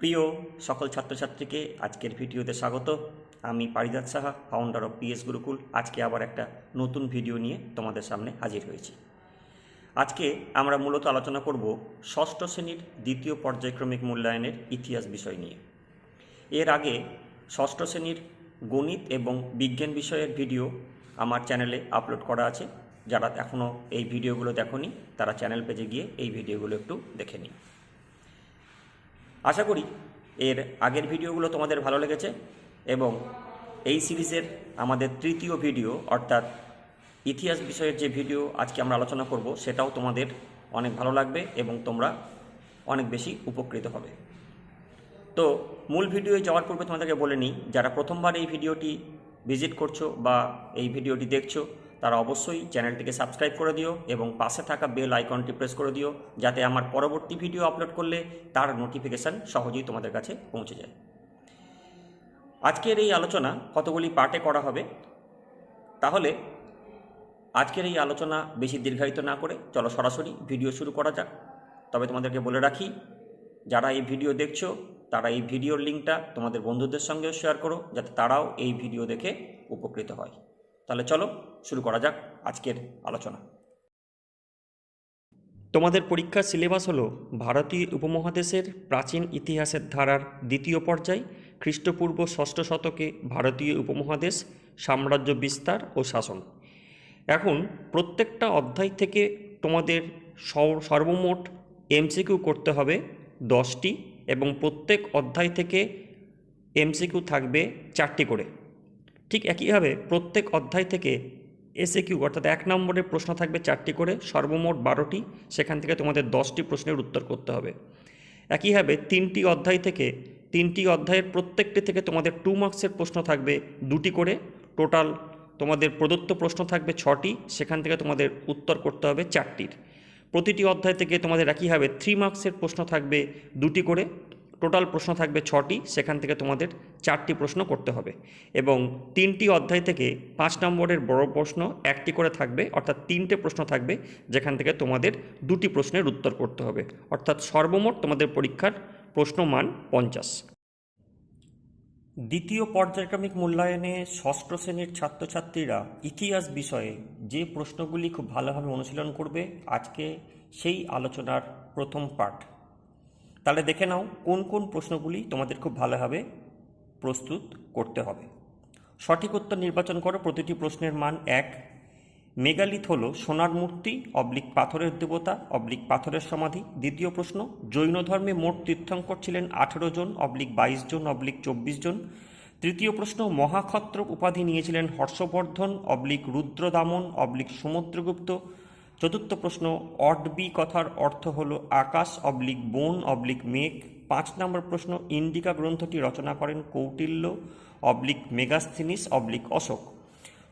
প্রিয় সকল ছাত্রছাত্রীকে আজকের ভিডিওতে স্বাগত। আমি Parijat Saha, founder of PS Gurukul. আজকে আবার একটা নতুন ভিডিও নিয়ে তোমাদের সামনে হাজির হয়েছি। আজকে আমরা মূলত আলোচনা করব ষষ্ঠ শ্রেণীর দ্বিতীয় পর্যায়ক্রমিক মূল্যায়নের ইতিহাস বিষয় নিয়ে। এর আগে ষষ্ঠ শ্রেণীর গণিত এবং বিজ্ঞান বিষয়ের ভিডিও আমার চ্যানেলে আপলোড করা আছে। যারা এখনও এই ভিডিওগুলো দেখোনি তারা চ্যানেল পেজে গিয়ে এই ভিডিওগুলো একটু দেখে নিই। আশা করি এর আগের ভিডিওগুলো তোমাদের ভালো লেগেছে এবং এই সিরিজের আমাদের তৃতীয় ভিডিও অর্থাৎ ইতিহাস বিষয়ের যে ভিডিও আজকে আমরা আলোচনা করব সেটাও তোমাদের অনেক ভালো লাগবে এবং তোমরা অনেক বেশি উপকৃত হবে। তো মূল ভিডিওয়ে যাওয়ার পূর্বে তোমাদেরকে বলে নিই, যারা প্রথমবার এই ভিডিওটি ভিজিট করছো বা এই ভিডিওটি দেখছো তারা অবশ্যই চ্যানেলটিকে সাবস্ক্রাইব করে দিও এবং পাশে থাকা বেল আইকনটি প্রেস করে দিও, যাতে আমার পরবর্তী ভিডিও আপলোড করলে তার নোটিফিকেশান সহজেই তোমাদের কাছে পৌঁছে যায়। আজকের এই আলোচনা কতগুলি পার্টে করা হবে, তাহলে আজকের এই আলোচনা বেশি দীর্ঘায়িত না করে চলো সরাসরি ভিডিও শুরু করা যাক। তবে তোমাদেরকে বলে রাখি, যারা এই ভিডিও দেখছো তারা এই ভিডিওর লিঙ্কটা তোমাদের বন্ধুদের সঙ্গেও শেয়ার করো, যাতে তারাও এই ভিডিও দেখে উপকৃত হয়। তাহলে চলো শুরু করা যাক আজকের আলোচনা। তোমাদের পরীক্ষার সিলেবাস হলো ভারতীয় উপমহাদেশের প্রাচীন ইতিহাসের ধারার দ্বিতীয় পর্যায়, খ্রিস্টপূর্ব ষষ্ঠ শতকে ভারতীয় উপমহাদেশ, সাম্রাজ্য বিস্তার ও শাসন। এখন প্রত্যেকটা অধ্যায় থেকে তোমাদের সর্বমোট এমসিকিউ করতে হবে 10টি এবং প্রত্যেক অধ্যায় থেকে এমসিকিউ থাকবে 4টি করে। ঠিক একইভাবে প্রত্যেক অধ্যায় থেকে এসএকিউ অর্থাৎ 1 নম্বরের প্রশ্ন থাকবে 4টি করে, সর্বমোট 12টি। সেখান থেকে তোমাদের 10টি প্রশ্নের উত্তর করতে হবে। একইভাবে 3টি অধ্যায় থেকে 3টি অধ্যায়ের প্রত্যেকটি থেকে তোমাদের 2 মার্কসের প্রশ্ন থাকবে 2টি করে। টোটাল তোমাদের প্রদত্ত প্রশ্ন থাকবে 6টি, সেখান থেকে তোমাদের উত্তর করতে হবে 4টির। প্রতিটি অধ্যায় থেকে তোমাদের একইভাবে 3 মার্কসের প্রশ্ন থাকবে 2টি করে। টোটাল প্রশ্ন থাকবে 6টি, সেখান থেকে তোমাদের 4টি প্রশ্ন করতে হবে এবং 3টি অধ্যায় থেকে 5 নম্বরের বড় প্রশ্ন 1টি করে থাকবে, অর্থাৎ 3টে প্রশ্ন থাকবে যেখান থেকে তোমাদের 2টি প্রশ্নের উত্তর করতে হবে। অর্থাৎ সর্বমোট তোমাদের পরীক্ষার প্রশ্নমান 50। দ্বিতীয় পর্যায়ক্রমিক মূল্যায়নে ষষ্ঠ শ্রেণীর ছাত্রছাত্রীরা ইতিহাস বিষয়ে যে প্রশ্নগুলি খুব ভালোভাবে অনুশীলন করবে, আজকে সেই আলোচনার প্রথম পার্ট। তাহলে দেখে নাও কোন কোন প্রশ্নগুলি তোমাদের খুব ভালোভাবে প্রস্তুত করতে হবে। সঠিক উত্তর নির্বাচন করো। প্রতিটি প্রশ্নের মান 1। মেগালিথ হলো সোনার মূর্তি / পাথরের দেবতা / পাথরের সমাধি। দ্বিতীয় প্রশ্ন, জৈন ধর্মে মোট তীর্থঙ্কর ছিলেন 18 জন / 22 জন / 24 জন। তৃতীয় প্রশ্ন, মহাক্ষত্রপ উপাধি নিয়েছিলেন হর্ষবর্ধন / রুদ্রদামন / সমুদ্রগুপ্ত। চতুর্থ প্রশ্ন, অডবি কথার অর্থ হলো আকাশ / বন / মেঘ। 5 নম্বর প্রশ্ন, ইন্ডিকা গ্রন্থটি রচনা করেন কৌটিল্য / মেগাস্থিনিস / অশোক।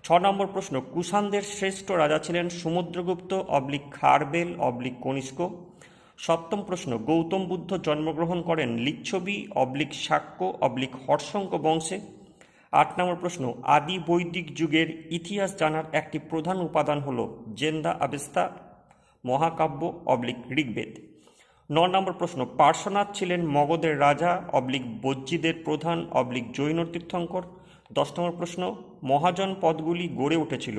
6 নম্বর প্রশ্ন, কুষাণদের শ্রেষ্ঠ রাজা ছিলেন সমুদ্রগুপ্ত / খারবেল / কনিষ্ক। 7ম প্রশ্ন, গৌতম বুদ্ধ জন্মগ্রহণ করেন লিচ্ছবি / শাক্য / হর্ষঙ্ক বংশে। 8 নম্বর প্রশ্ন, আদি বৈদিক যুগের ইতিহাস জানার একটি প্রধান উপাদান হল জেন্দা আবেস্তা মহাকাব্য / ঋগ্বেদ। 9 নম্বর প্রশ্ন, পার্শ্বনাথ ছিলেন মগধের রাজা / বজ্জীদের প্রধান / জৈন তীর্থঙ্কর। 10 নম্বর প্রশ্ন, মহাজন পদগুলি গড়ে উঠেছিল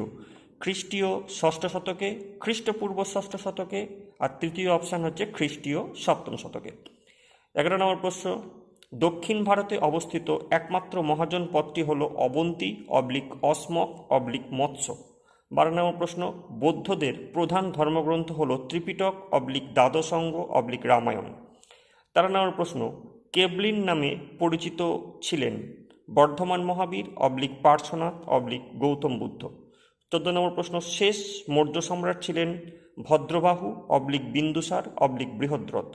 খ্রিস্টীয় ষষ্ঠ শতকে, খ্রিস্টপূর্ব ষষ্ঠ শতকে, আর তৃতীয় অপশান হচ্ছে খ্রিস্টীয় 7ম শতকে। 11 নম্বর প্রশ্ন, দক্ষিণ ভারতে অবস্থিত একমাত্র মহাজন পদটি হল অবন্তী / অসমক / মৎস্য। 12 নম্বর প্রশ্ন, বৌদ্ধদের প্রধান ধর্মগ্রন্থ হল ত্রিপিটক / দ্বাদশাঙ্গ / রামায়ণ। 13 নম্বর প্রশ্ন, কেবলিন নামে পরিচিত ছিলেন বর্ধমান মহাবীর / পার্শ্বনাথ / গৌতম বুদ্ধ। 14 নম্বর প্রশ্ন, শেষ মৌর্য সম্রাট ছিলেন ভদ্রবাহু / বিন্দুসার / বৃহদ্রথ।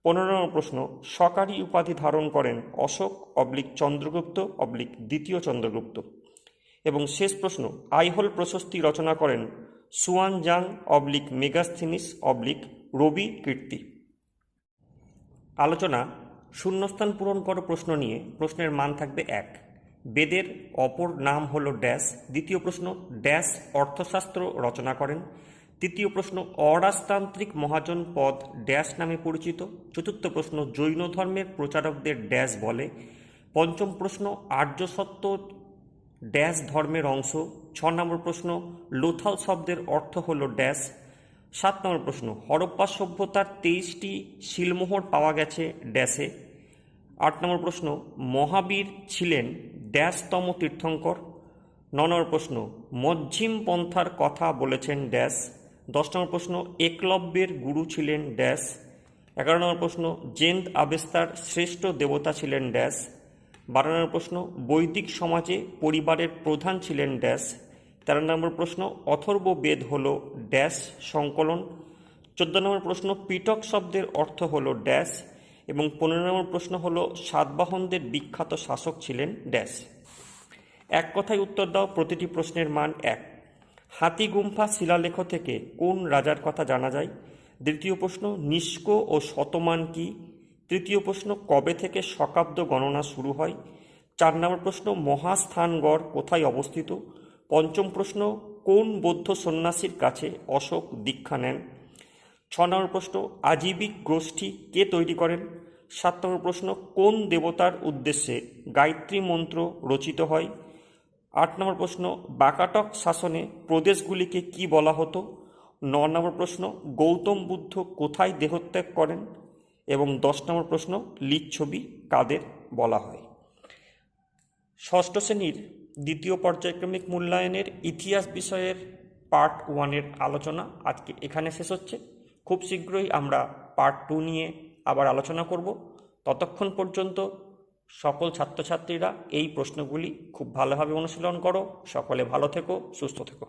15 নম্বর প্রশ্ন, সকারি উপাধি ধারণ করেন অশোক / চন্দ্রগুপ্ত / দ্বিতীয় চন্দ্রগুপ্ত। এবং শেষ প্রশ্ন, আইহোল প্রশস্তি রচনা করেন সুয়ানজাং / মেগাস্থিনিস / রবি কীর্তি। আলোচনা, শূন্যস্থান পূরণ করো প্রশ্ন নিয়ে। প্রশ্নের মান থাকবে 1। বেদের অপর নাম হলো ড্যাশ। দ্বিতীয় প্রশ্ন, ড্যাশ অর্থশাস্ত্র রচনা করেন। তৃতীয় প্রশ্ন, অরাজতান্ত্রিক মহাজন পদ ড্যাশ নামে পরিচিত। চতুর্থ প্রশ্ন, জৈন ধর্মের প্রচারকদের ড্যাশ বলে। পঞ্চম প্রশ্ন, আর্যসত্য ড্যাশ ধর্মের অংশ। 6 নম্বর প্রশ্ন, লোথাল শব্দের অর্থ হল ড্যাশ। 7 নম্বর প্রশ্ন, হরপ্পা সভ্যতার 23টি শিলমোহর পাওয়া গেছে ড্যাশে। 8 নম্বর প্রশ্ন, মহাবীর ছিলেন ড্যাশতম তীর্থঙ্কর। 9 নম্বর প্রশ্ন, মধ্যম পন্থার কথা বলেছেন ড্যাশ। 10 নম্বর প্রশ্ন, একলব্যের গুরু ছিলেন ড্যাশ। 11 নম্বর প্রশ্ন, জেন্দ আবেস্তার শ্রেষ্ঠ দেবতা ছিলেন ড্যাশ। 12 নম্বর প্রশ্ন, বৈদিক সমাজে পরিবারের প্রধান ছিলেন ড্যাশ। 13 নম্বর প্রশ্ন, অথর্ব বেদ হল ড্যাশ সংকলন। 14 নম্বর প্রশ্ন, পিটক শব্দের অর্থ হল ড্যাশ। এবং 15 নম্বর প্রশ্ন হল, সাতবাহনদের বিখ্যাত শাসক ছিলেন ড্যাশ। এক কথায় উত্তর দাও, প্রতিটি প্রশ্নের মান 1। হাতিগুম্ফা শিলালেখ থেকে কোন রাজার কথা জানা যায়? দ্বিতীয় প্রশ্ন, নিষ্ক ও শতমান কি? তৃতীয় প্রশ্ন, কবে থেকে শকাব্দ গণনা শুরু হয়? 4 নম্বর প্রশ্ন, মহাস্থানগড় কোথায় অবস্থিত? পঞ্চম প্রশ্ন, কোন বৌদ্ধ সন্ন্যাসীর কাছে অশোক দীক্ষা নেন? 6 নম্বর প্রশ্ন, আজীবিক গোষ্ঠী কে তৈরি করেন? 7 নম্বর প্রশ্ন, কোন দেবতার উদ্দেশ্যে গায়ত্রী মন্ত্র রচিত হয়? 8 নম্বর প্রশ্ন, বাকাটক শাসনে প্রদেশগুলিকে কি বলা হতো? 9 নম্বর প্রশ্ন, গৌতম বুদ্ধ কোথায় দেহত্যাগ করেন? এবং 10 নম্বর প্রশ্ন, লিচ্ছবি কাদের বলা হয়? ষষ্ঠ শ্রেণীর দ্বিতীয় পর্যায়ক্রমিক মূল্যায়নের ইতিহাস বিষয়ের পার্ট 1-এর আলোচনা আজকে এখানে শেষ হচ্ছে। খুব শীঘ্রই আমরা পার্ট 2 নিয়ে আবার আলোচনা করব। ততক্ষণ পর্যন্ত সকল ছাত্রছাত্রীরা এই প্রশ্নগুলি খুব ভালোভাবে অনুশীলন করো। সকলে ভালো থেকো, সুস্থ থেকো।